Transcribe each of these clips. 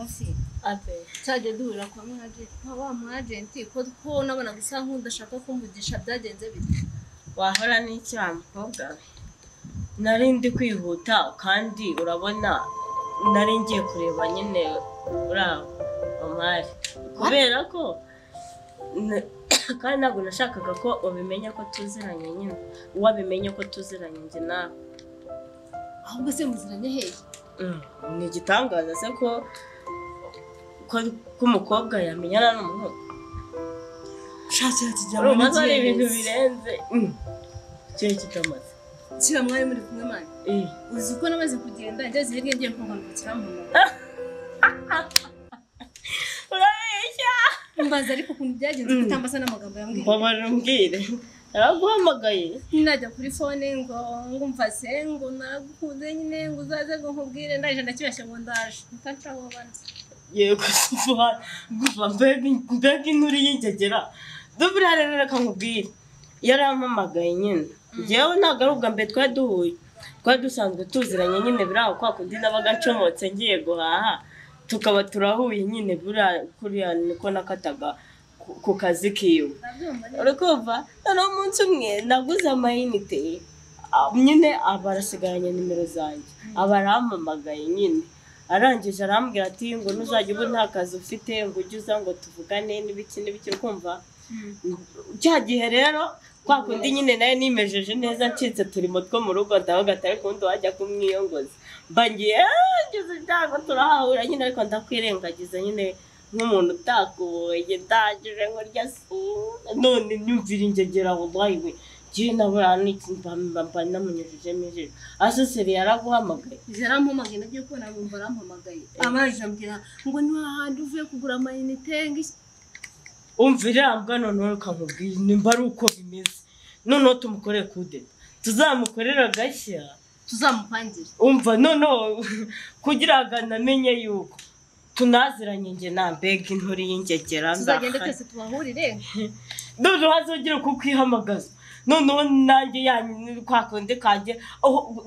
Afi abe cyaje duhura kwa mwagenti ko nabona gusa nk'udashaka kumvugisha byagenze bite wahora n'iki wa mukobwa nari ndi kwihuta kandi urabona nari ngiye kureba nyine uraho omari kubera ko kandi ntabwo nashakaga ko ubimenya ko tuziranye nyine uwabimenye ko tuziranye njye nawe ahubwo se muziranye hehe ni igitangaza se ko umukobwa yamenyana n'umuhungu shakira kijya muri maze ari ibintu birenze cyo kitamaze kira mwari muri kumwe mani uzi ko namaze kugenda ngeze hirya ngiye kumva kirampamara urabeshya mbaza ariko ukuntu byagenze kutambasa n'amagambo yambwiye mbabara araguhamagaye najya kuri fone ngo ngumvase ngo naragukunze nyine ngo uzaze ngo nkubwire ndaje ndakibashye ngo ndaje ntancaho banze yego guva mbega inturi y'ingegera dubura rero reka nkubwire yarampamagaye nyine njyewe ntabwo ari ubwa mbere twari duhuye twari dusanzwe tuziranye nyine biraho kwa kundi nabaga ncomotse ngiye guhaha tukaba turahuye nyine kuriya niko nakataga ku kazi kiwe urakumva noneho umunsi umwe naguze amayinite nyine aba arasigaranye nimero zanjye aba arampamagaye nyine arangije arambwira ati ngo ntuzajya ubu nta kazi ufite ngo ujye uza ngo tuvugane n'ibiki ukumva cya gihe rero kwa kundi nyine nayo nimejeje neza ncitse turimo two mu rugo ndavuga ati ariko ubundi wajya kumwiyongoza mba ngiye ngeze ibyago turahahura nyine ariko ndakwirengagiza nyine nk'umuntu utakuboye ndangije ngo rya none nyumvira ingegera wabaye we ngiye nabura n'iki mba namunyujijemo ijisho asoseri yaraguhamagaye yarampamagaye nagiye kubona ngo arampamagaye amaje ambwira ngo ni hahandi uvuye kugura amayinite umvira ambwa noneho ukamubwira nimba ari uko bimeze noneho tumukorere kudeta tuzamukorera agashya tuzamupangira umva noneho kugira ngo anamenye yuko tunaziranye njye na mbega inturi y'ingegera tuzagende twese tubahurire noneho hazongera kukwihamagaza noneho nanjye kwa kundi kanjye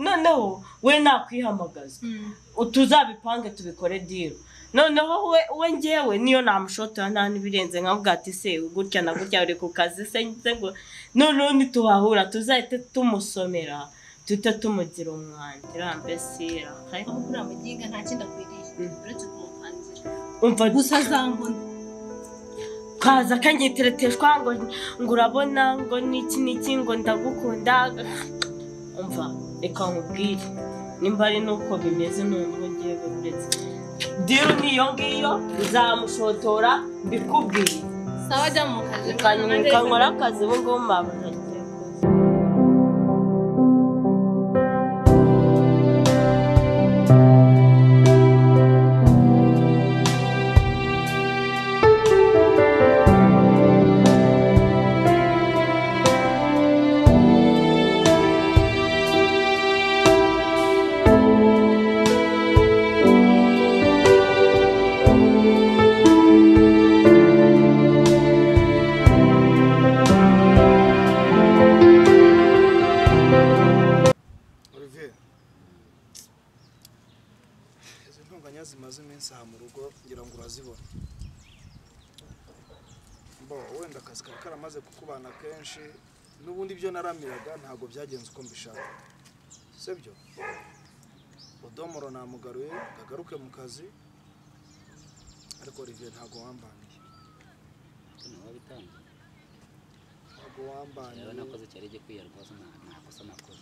noneho we nakwihamagaza tuzabipange tubikore diro noneho we ngewe niyo namushotera nta n'ibirenze nkavuga ati se gutya na gutya uri ku kazi se ngo noneho nituhahura tuzahite tumusomera tuhite tumugira umwangira mbese aho kuri amaginga nta kindi akwiriye uretse kumupangira umva gusa azambona kaza kanyitereteshwa ngo urabona ngo niki ngo ndagukunda umva reka nkubwire nimba ari nuko bimeze noneho ngiye uretse diro niyo ngiyo uzamushotora mbikubwiye sawa jya mu kazi kankora akazi ubu ngubu mabona zimaze iminsi aha mu rugo ngira ngo urazibona wenda akazi kari karamaze kukubana kenshi n'ubundi byo naramiraga ntabwo byagenze uko mbishaka sibyo Odomoro namugaruye gagaruke mu kazi ariko Olivier ntabwo wambaniye ntabwo wambaniye nakoze cyari giye kwiyarwaza nakosa nakoze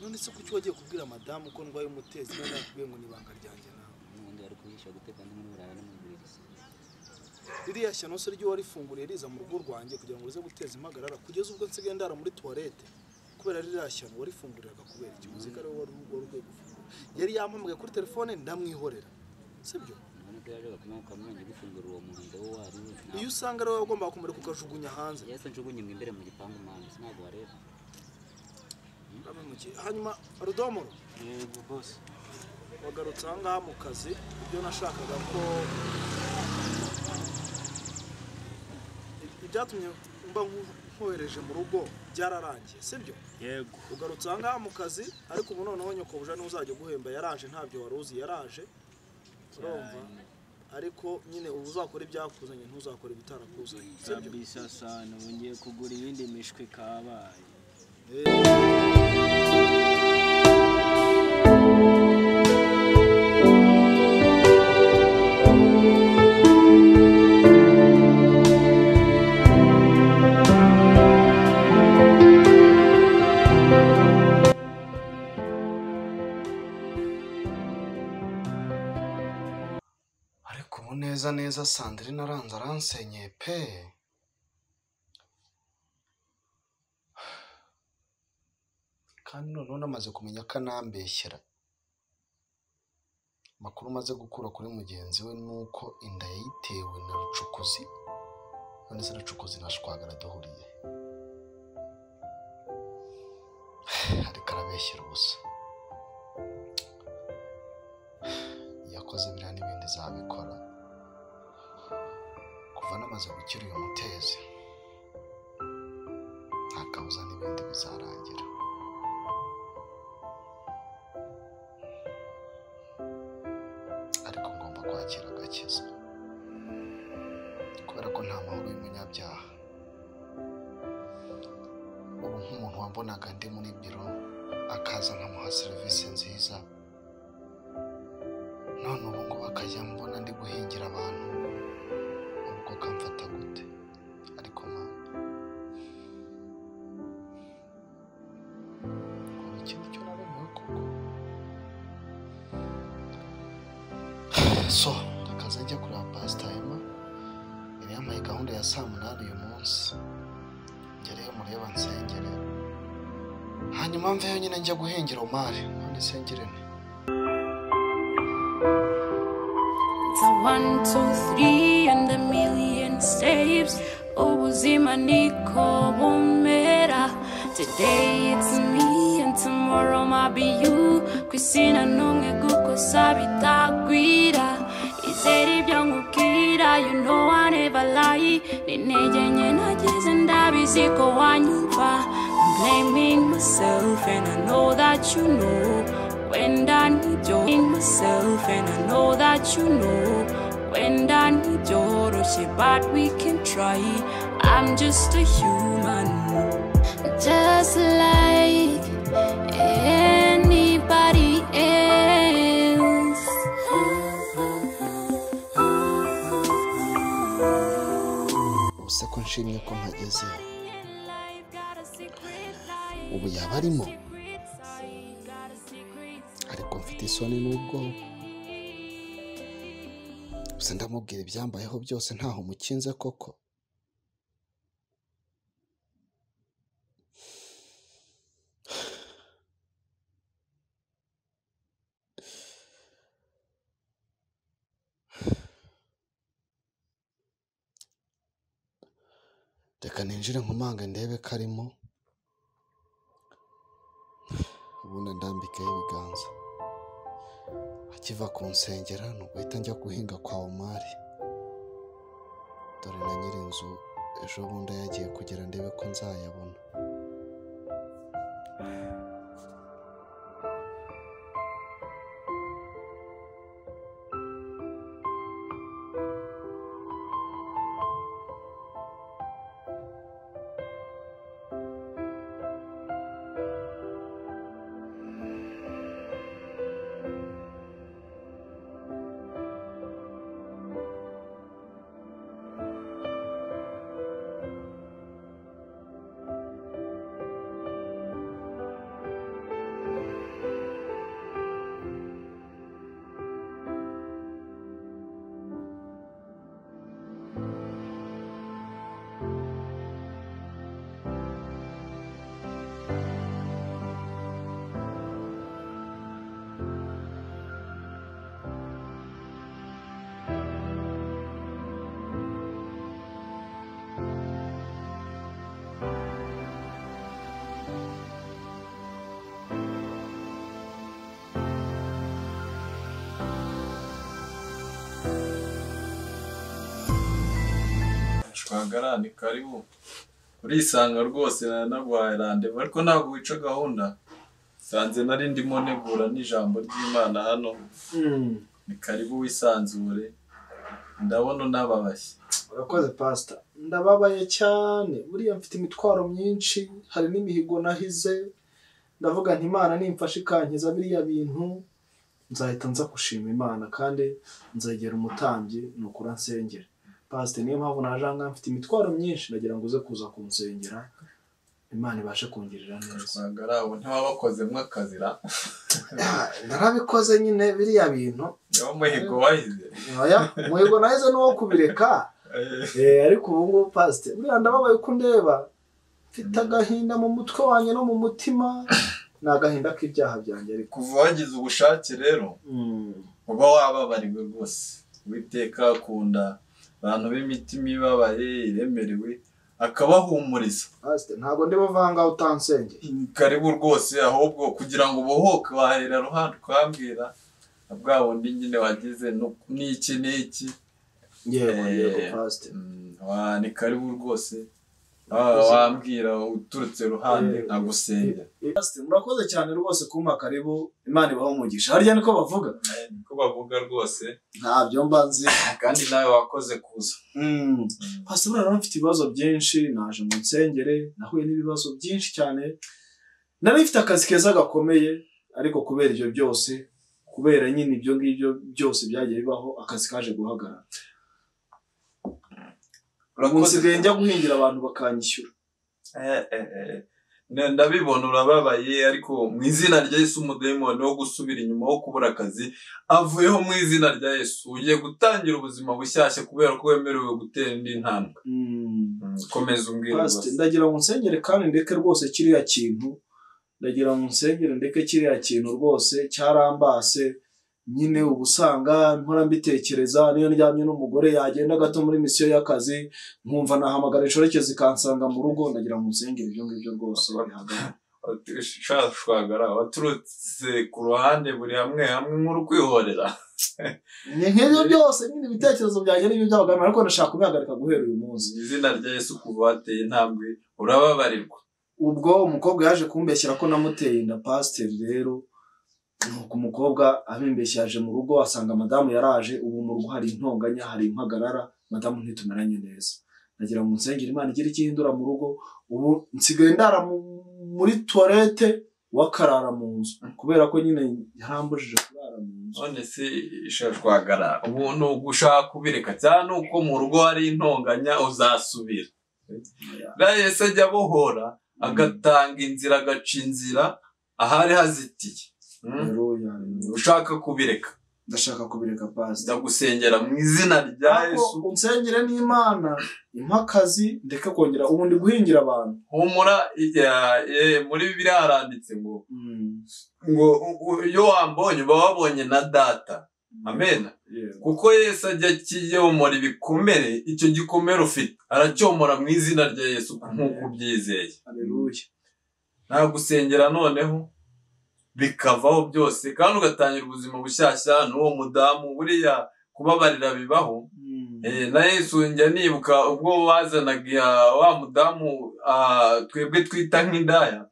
none se kuki wagiye kubwira madamu ko ndwaye umutezi none yakubwiye ngo nibanga ryanjye nawe n'ubundi ari kuhisha guteka ndi muri buraya no muri birisi ririya shyano se ryo warifunguriye riza mu rugo rwanjye kugira ngo uze guteza impagarara kugeza ubwo nsigaye ndara muri toilette kubera ririya shyano warifunguriraga kubera iki muzika rero wari ugiye gufungura yari yampamagaye kuri telefone ndamwihorera sibyo iyo usanga rero wagomba kumureka ukajugunya hanze yese njugunye imbere mu gipangu manje sinago wareba hanyuma Rudomoro yego boss wagarutse aha ngaha mu kazi ibyo nashakaga ko ibyatumye mba nkohereje mu rugo byararangiye sibyo yego ugarutse aha ngaha mu kazi ariko ubu noneho nyokobuja niwe uzajya guhemba yaraje ntabyo wari uzi yaraje urumva ariko nyine uzakora ibyakuzanye ntuzakora ibitarakuzanye kabisa sana wongeye kugura ibindi mishwe kabaye neza Sandrine aranze aransenyeye pe kandi noneho namaze kumenya ko anambeshyera amakuru maze gukura kuri mugenzi we nuko inda yayitewe na Rucukuzi none se Rucukuzi na Shwagara duhuriye ariko arabeshyera ubusa yakoze biriya n'ibindi zabikora kuva namaze gukira uyu mutezi nta kabuza n'ibindi bizarangira ariko ngomba kwakira agakiza kubera ko nta mahoro y'umunyabyaha ubu nk'umuntu wambonaga ndi muri biro akaza nkamuha serivisi nziza none ubu ngubu akajya mbona ndi guhingira abantu ubwo kamfata gute ariko ikintu cyo nabona koko so akaza njya kureba Pastor Emma yari yamaye gahunda ya saa 8 uyu munsi ngereyo mureba nsengere hanyuma mveyo nyine njya guhingira Omar none sengere nte 1, 2, 3 and a million steps. Ubuzima niko bumera. Today it's me and tomorrow might be you. Kwisina numwe gukosa bitagwira. Izeri ibyo nkubwira, you know I never lie. Ninege nye nagize ndabizi ko wanyumva. I'm blaming myself and I know that you know. When I need you in myself and I know that you know. When I need your shit, but we can try. I'm just a human, just like anybody else. Ubuse ko nshimye ko mpageze ubu yaba arimo ariko mfite isoni n'ubwoba gusa ndamubwira ibyambayeho byose ntaho mukinze koko reka ninjire nkumanga ndebe ko arimo ubundi ndambikeho ibiganza akiva ku nsengera nuguhita njya guhinga kwa Omar dore na nyirinzu ejo bundi yagiye kugira ndebe ko nzayabona Shwagara ni karibu urisanga rwose naguhaye randevous ariko ntabwo wica gahunda sanze nari ndimo negura n'ijambo ry'Imana hano ni karibu wisanzure ndabona unababaye. urakoze pastor ndababaye cyane buriya mfite imitwaro myinshi hari n'imihigo nahize ndavuga nti Imana nimfasha ikankiza biriya bintu nzahita nza gushima Imana kandi nzegera umutambyi nukura nsengera pastor niyo mpamvu najanga mfite imitwaro myinshi ndagira ngo uze kuza kunsengera Imana ibashe kungirira neza Twagaraho ntabakozemo akazira narabikoze nyine biriya bintu yo muhigo wahize oya muhigo nahize no kubireka ariko ubu ngubu pastor buriya ndababaye ko ndeba mfite agahinda mu mutwe wanjye no mu mutima nagahinda k'ibyaha byanjye ariko kuva wagize ubushake rero uba wababariwe rwose Uwiteka akunda abantu b'imitima ibabaye iremerewe akabahumuriza pastor ntago ndi bavanga utansenge karibu rwose ahubwo kugira ngo ubohoke wahera ruhande kwambwira bwa wundi nyine wagize n'iki yego pastor ni karibu rwose wambwira uturutse ruhande nkagusengera pastor murakoze cyane rwose kumpa karibu Imana ibaho umugisha harya niko bavuga niko bavuga rwose ntabyo mbanzi kandi nawe wakoze kuza pastor urara mfite ibibazo byinshi naje mu nsengere nahuye n'ibibazo byinshi cyane nari mfite akazi keza gakomeye ariko kubera ibyo byose kubera nyine ibyo ngibyo byose byagiye bibaho akazi kaje guhagarara urakoze njya guhingira abantu bakanyishyura ndabibona urababaye ariko mu izina rya Yesu umudayimoni wo gusubira inyuma wo kubura akazi avuyeho mu izina rya Yesu ugiye gutangira ubuzima bushyashya kubera ko wemerewe gutera indi ntambwe komeza umbwire pastor ndagira ngo nsengere kandi ndeke rwose kiriya kintu ndagira ngo nsengere ndeke kiriya kintu rwose cyarambase nyine ubusanga mpora mbitekereza niyo ndyamye n'umugore yagenda gato muri misiyo y'akazi nkumva nahamagara inshoreke zikansanga mu rugo ndagira ngo nsengere ibyo ngibyo rwose shashwagara waturutse ku ruhande buri hamwe nkuru kwihorera ni nk'ibyo byose nyine ibitekerezo byanjye n'ibyo by'abaganga ariko ndashaka kubihagarika guhera uyu munsi izina rya Yesu kuva wateye intambwe urababarirwa ubwo umukobwa yaje kumbeshyira ko namuteye inda pastor rero nuko umukobwa abimbeshyaje mu rugo asanga madamu yaraje ubu mu rugo hari intonganya hari impagarara madamu ntitumeranye neza ndagira ngo nsengere Imana igire ikihindura mu rugo ubu nsigaye ndara muri toilette wakarara mu nzu kubera ko nyine yarambujije kurara mu nzu none se ishashwagara ubu no gushaka kubireka cyane uko mu rugo hari intonganya uzasubira Yesu ajya bohora agatanga inzira agaca inzira ahari hazitiye ushaka kubireka ndashaka kubireka pastor ndagusengera mu izina rya Yesu unsengere n'Imana impakazi ndeke kongera ubundi guhingira abantu humura muri Bibiliya haranditse ngo iyo wambonye uba wabonye na data amen kuko Yesu ajya kiyomora ibikomere icyo gikomere ufite aracyomora mu izina rya Yesu nk'uko ubyizeye haleluya nagusengera noneho bikavaho byose kandi ugatangira ubuzima bushyashya n'uwo mudamu buriya kubabarira bibaho na Yesu njya nibuka ubwo bazanaga wa mudamu twebwe twita nk'indaya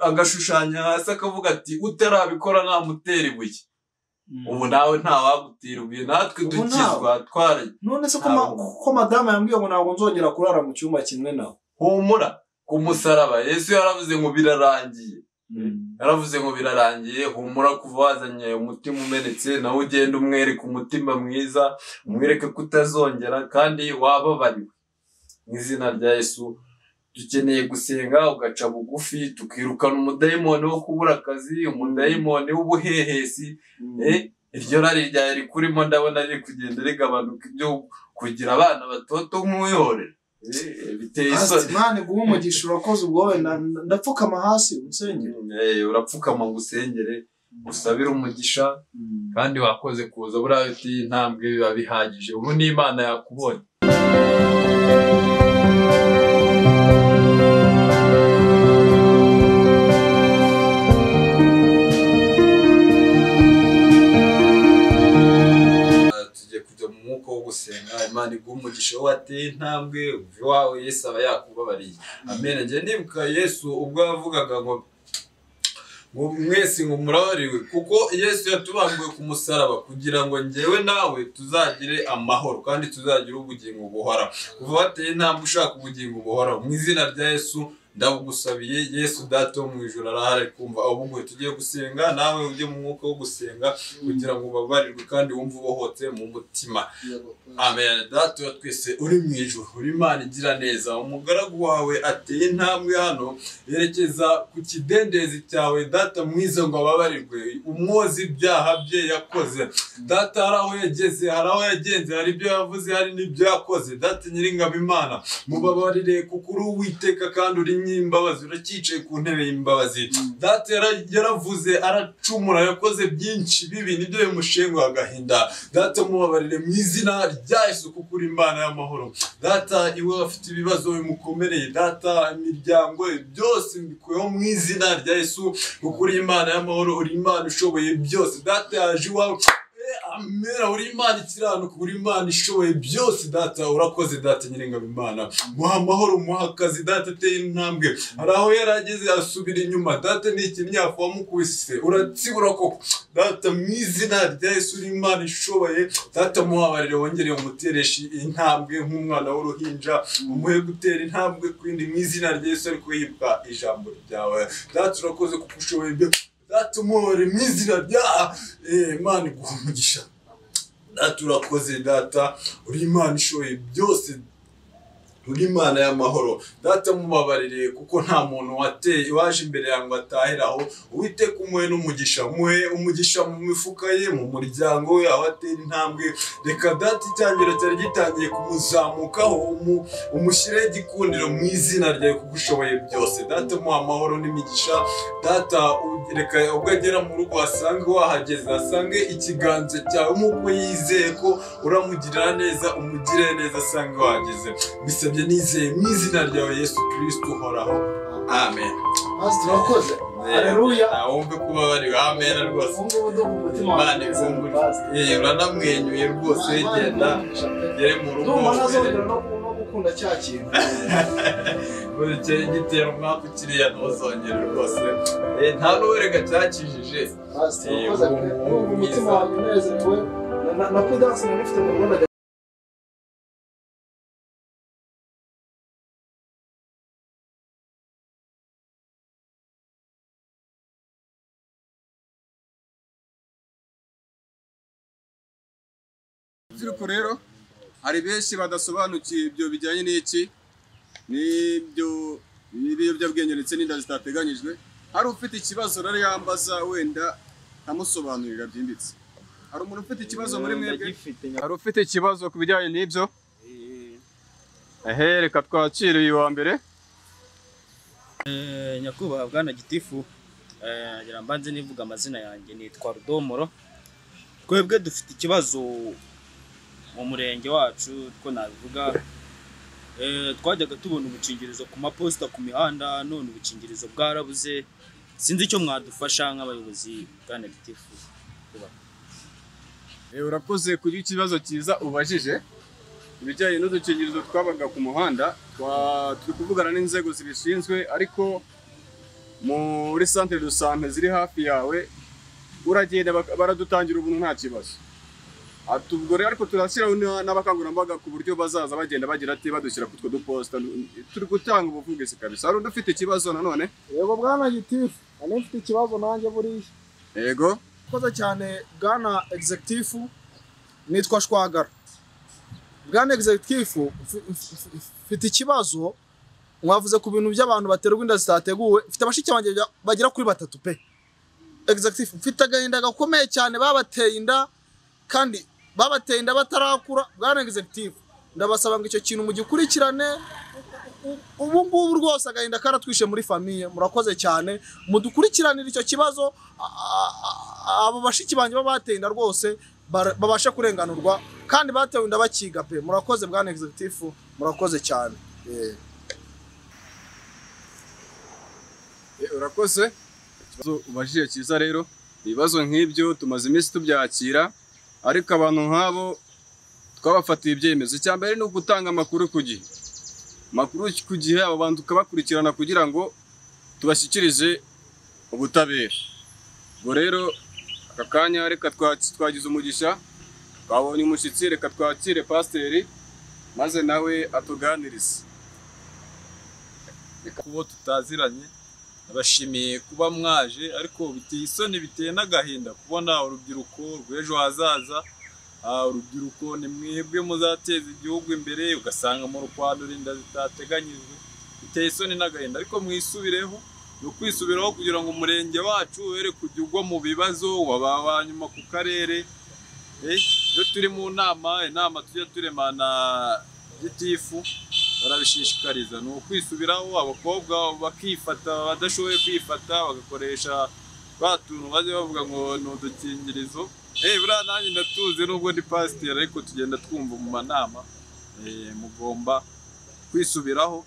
agashushanya hasi akavuga ati utarabikora namutera ibuye ubu nawe ntawagutira ibuye natwe dukizwa twari none se ko madamu yambwiye ngo ntabwo nzongera kurara mu cyumba kimwe nawe humura ku musaraba Yesu yaravuze ngo birarangiye yaravuze ngo birarangiye humura kuva wazanye umutima umenetse nawe ugenda umwereka umutima mwiza umwereke kutazongera kandi wababariwe mu izina rya Yesu dukeneye gusenga ugaca bugufi tukirukana umudayimoni wo kubura akazi umudayimoni w'ubuhehesi iryo rari ryawe rikurimo ndabona riri kugenda rigabanuka ibyo kugira abana batoto nk'uyorera biteye isoni Imana guha umugisha urakoze ubwo wenda ndapfukama hasi unsengere urapfukama ngo usengere usabire umugisha kandi wakoze kuza buriya uti intambwe biba bihagije ubu ni Imana yakubonye gusenga Imana iguha umugisha wateye intambwe uvi wawe Yesu aba yakubabariye amen. Nje ndibuka Yesu ubwo yavugaga ngo ngo mwese ngo murabariwe kuko Yesu yatubambuye ku musaraba kugira ngo njyewe nawe tuzagire amahoro kandi tuzagire ubugingo buhoraho. Kuva wateye intambwe ushaka ubugingo buhoraho, mu izina rya Yesu ndabugusabiye. Yesu data wo mu ijuru arahari kumva ahubwo tugiye gusenga, nawe ujye mu mwuka wo gusenga kugira ngo ubabarirwe kandi wumve ubohotse mu mutima. Amen. Data wa twese uri mu ijuru, uri Imana igira neza, umugaragu wawe ateye intambwe hano yerekeza ku kidendezi cyawe data mwiza ngo ababarirwe, umwozi ibyaha bye yakoze data. Hari aho yageze, hari aho yagenze, hari ibyo yavuze, hari n'ibyo yakoze data nyiringabo Imana mubabarire kuko uri Uwiteka kandi uri nyimbabazi, urakicaye ku ntebe y'imbabazi data. Yaravuze aracumura, yakoze byinshi bibi nibyo bimushenguye agahinda data. Mubabarire mu izina rya Yesu kuko uri Imana y'amahoro data. Iwe afite ibibazo bimukomereye data, imiryango byose mbikuyeho mu izina rya Yesu kuko uri Imana y'amahoro, uri Imana ushoboye byose data. Yaje iwawe Amera, uri Imana ikiranuka, uri Imana ishoboye byose data. Urakoze data nyiringabo Imana, muha amahoro, muha akazi data. Ateye intambwe, hari aho yarageze asubira inyuma data. Ni ikinyafu wamukubise uratsibura koko data, mu izina rya Yesu uri Imana ishoboye data. Muhabarire, wongere umutereshe intambwe nk'umwana w'uruhinja, umuhe gutera intambwe kwindi mu izina rya Yesu, ariko yibwa ijambo ryawe data. Urakoze kuko ushoboye byose data. Umuhore mu izina rya Imana iguha umugisha data. Urakoze data, uri Imana ishoboye byose, uri Imana y'amahoro data. Mubabarire kuko nta muntu waje imbere yangu ataheraho. Uwiteka umuhe n'umugisha, umuhe umugisha mu mifuka ye, mu muryango we, aho atera intambwe. Reka data icyangiro cyari gitangiye kumuzamukaho, umushyire igikundiro mu izina ryawe kuko ushoboye byose data. Muha amahoro n'imigisha data. Reka ubwo agera mu rugo asange wahageze, asange ikiganza cyawe nk'uko yizeye ko uramugirira neza, umugire neza asange wahageze. Bisabye nizeye mu izina ryawe Yesu Kristo uhoraho. Amen. Turakoze. Haleluya. Wumve kuba bari amen rwose. Imana ikumbure. Uranamwenyuye rwose, genda gere mu rugo. Nazongera no gukunda cya kintu. Uri gitera umwaka ukiriya ntuzongere rwose. Nta n'uwerega cyakijije. Turakoze. Umutima wawe unezerewe na kudansi nifite mu Rwanda. Urubyiruko rero hari benshi badasobanukiye ibyo bijyanye n'iki n'ibyo ibiyobyabwenge ndetse n'inda zitateganyijwe. Hari ufite ikibazo rero yambaza, wenda ntamusobanurira byimbitse. Hari umuntu ufite ikibazo muri mwebwe? Hari ufite ikibazo ku bijyanye n'ibyo? Reka twakire uyu wa mbere. Nyakubahwa Bwana Gitifu, ngira mbanze nivuga amazina yanjye, nitwa Rudomoro. Twebwe dufite ikibazo mu murenge wacu, ko nabivuga. Twajyaga tubona ubukingirizo ku maposita ku mihanda, none ubukingirizo bwarabuze. Sinzi icyo mwadufasha nk'abayobozi Bwana Gitifu. Urakoze kuri ikibazo cyiza ubajije. Ibijyanye n'udukingirizo twabaga ku muhanda, turi kuvugana n'inzego zibishinzwe, ariko muri centre de santé ziri hafi yawe uragenda baradutangira ubuntu nta kibazo. Ubwo rero ariko turashyiraho n'abakangurambaga ku buryo bazaza bagenda bagira ati badushyira kutwo duposta. Turi gutanga ubuvugizi kabisa. Hari udufite ikibazo nanone? Yego Bwana Gitifu, nari mfite ikibazo nanjye buriya. Yego. Koza cyane Bwana Executive, nitwa Shwagara. Bwana Executive, mfite ikibazo. Mwavuze ku bintu by'abantu baterwa inda zitateguwe. Mfite abashiki banjye bagera kuri 3 pe. Executive, mfite agahinda gakomeye cyane, babateye inda kandi babateye inda batarakura. Bwana Executive, ndabasaba ngo icyo kintu mugikurikirane. Ubu ngubu rwose agahinda karatwishe muri famille. Murakoze cyane, mudukurikiranira icyo kibazo. Abo bashiki banjye babateye inda rwose babasha kurenganurwa kandi batewe inda bakiga pe. Murakoze Bwana Executive, murakoze cyane. Urakoze. Ikibazo ubajije cyiza rero. Ibibazo nk'ibyo tumaze iminsi tubyakira, ariko abantu nk'abo twabafatiye ibyemezo. Icyambere ni ugutanga amakuru ku gihe. Makuru ku gihe abo bantu tukabakurikirana kugira ngo tubashyikirize ubutabera. ubwo rero aka kanya reka twagize umugisha twabonye umushyitsi reka twakire pasiteri maze nawe atuganirize. Kubo tutaziranye abashimiye kuba mwaje ariko biteye isoni biteye n'agahinda kubona urubyiruko rw'ejo hazaza. Urubyiruko ni mwebwe muzateza igihugu imbere ugasanga mu rukwandura inda zitateganyijwe. Biteye isoni n'agahinda ariko mwisubireho no kwisubiraho kugira ngo umurenge wacu were kujya ugwa mu bibazo waba nyuma ku karere. Iyo turi mu inama tujya turemana gitifu barabishishikariza ni ukwisubiraho abakobwa bakifata badashoboye kwifata bagakoresha batuntu baje bavuga ngo ni udukingirizo. Buriya nanjye ndatuzi nubwo ndi pasiteri ariko tugenda twumva mu manama mugomba kwisubiraho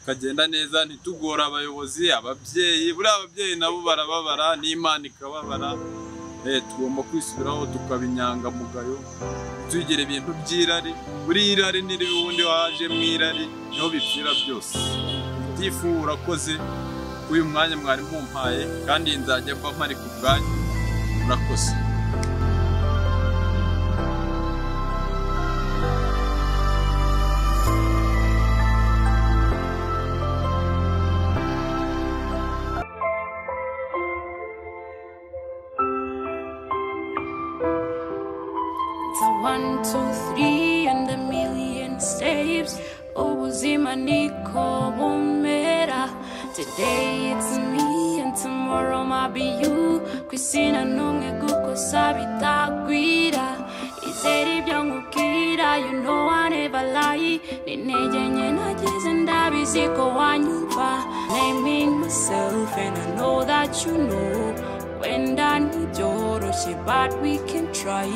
kagenda neza ntitugora abayobozi ababyeyi. Buriya ababyeyi nabo barababara n'Imana ikababara. Tugomba kwisubiraho tukaba inyangamugayo tugire ibintu by'irari. Buri irari niri ubundi waje mwirari niho bipfira byose. Tifu urakoze uyu mwanya mwari mumpaye kandi nzajya mba mpari ku bwanyu. Urakoze. It's a 1, 2, 3 and a million steps. Ubuzima niko bumera. Today it's me and tomorrow might be you. Kwisina numwe gukosa bitagwira. Izera ibyo nkubwira, you know I never lie. Ninege nye nagize ndabizi ko wanyumva. Naming myself and I know that you know. Wenda ntibyoroshye but we can try.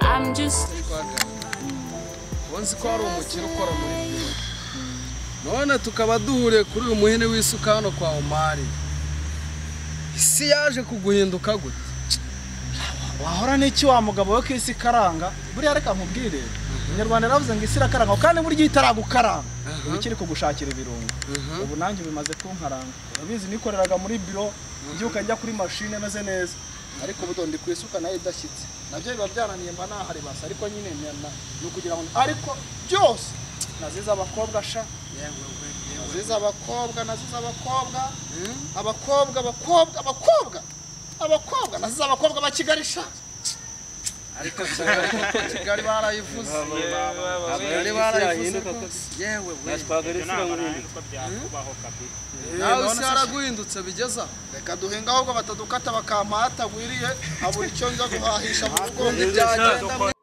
I'm just Once ko ari umukino ukora muri biro none tukaba duhuriye kuri uyu muhene w'isuka hano kwa Omari. Isi yaje kuguhinduka gute? wahora n'iki wa mugabo we kwisi karanga buriya reka nkubwire Umunyarwanda yaravuze ngo isi irakaranga kandi burya itaragukaranga ukiri kugushakira ibirungo. Ubu nanjye bimaze kunkaranga urabizi nikoreraga muri biro ngiye njya kuri machine ameze neza ariko ubu ndi kwisuka nayo idashyitse nabyo biba byananiye mba nahari basa ariko nyine no kugira ngo ariko byose naziza abakobwa sha naziza abakobwa naziza abakobwa ba Kigali sha ariko Kigali barayivuze yewe nawe isi yaraguhindutse bigeza reka duhenga ahubwo batadukata bakampata gwiriye abura icyo nza guhahisha mu rugo byagenda.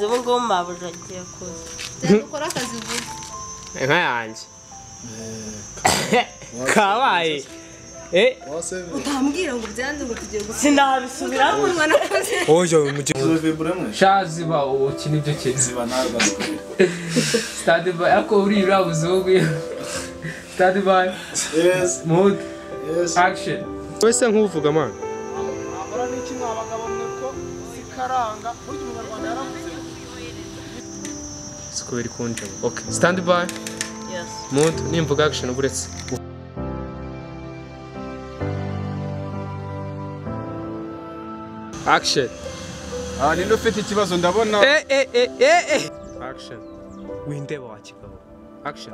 ubu ngubu mabuja agiye kuza dukora akazi vuba inka yanjye kabaye utambwira ngo byanze ngo tugiye gukora sinabisubiramo ojo shaziba ukina ibyo kiziba narwa stade by ako uri urabuze wowe stade by mood action wese nkuvuga man ahora n'iki mwabagabo mweko sikaranga burya Umunyarwanda yaravuze square kunje. Okay, stand by. yes Mood nimvuga action uburetse. Action. Ninde ufite ikibazo ndabona Action. Windeba wa kigabo. Action.